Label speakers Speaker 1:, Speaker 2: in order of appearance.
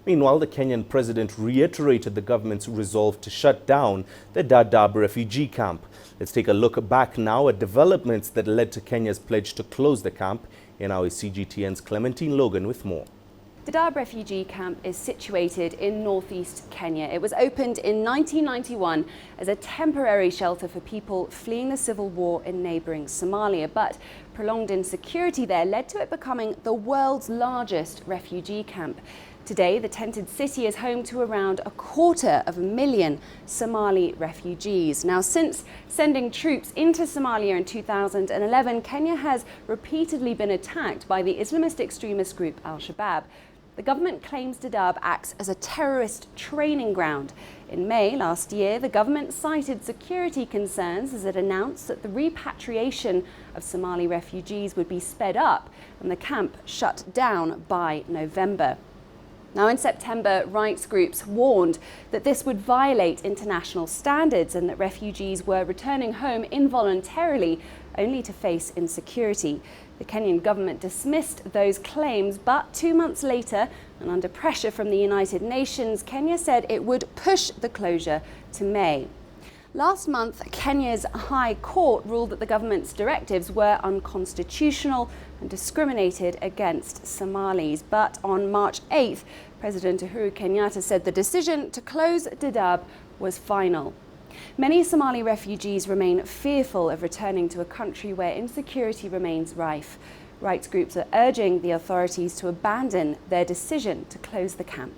Speaker 1: Meanwhile, the Kenyan president reiterated the government's resolve to shut down the Dadaab Refugee Camp. Let's take a look back now at developments that led to Kenya's pledge to close the camp. In our CGTN's Clementine Logan with more.
Speaker 2: Dadaab Refugee Camp is situated in northeast Kenya. It was opened in 1991 as a temporary shelter for people fleeing the civil war in neighbouring Somalia, but prolonged insecurity there led to it becoming the world's largest refugee camp. Today, the tented city is home to around 250,000 Somali refugees. Now, since sending troops into Somalia in 2011, Kenya has repeatedly been attacked by the Islamist extremist group Al-Shabaab. The government claims Dadaab acts as a terrorist training ground. In May last year, the government cited security concerns as it announced that the repatriation of Somali refugees would be sped up and the camp shut down by November. Now, in September, rights groups warned that this would violate international standards and that refugees were returning home involuntarily only to face insecurity. The Kenyan government dismissed those claims, but 2 months later, and under pressure from the United Nations, Kenya said it would push the closure to May. Last month, Kenya's High Court ruled that the government's directives were unconstitutional and discriminated against Somalis. But on March 8th, President Uhuru Kenyatta said the decision to close Dadaab was final. Many Somali refugees remain fearful of returning to a country where insecurity remains rife. Rights groups are urging the authorities to abandon their decision to close the camp.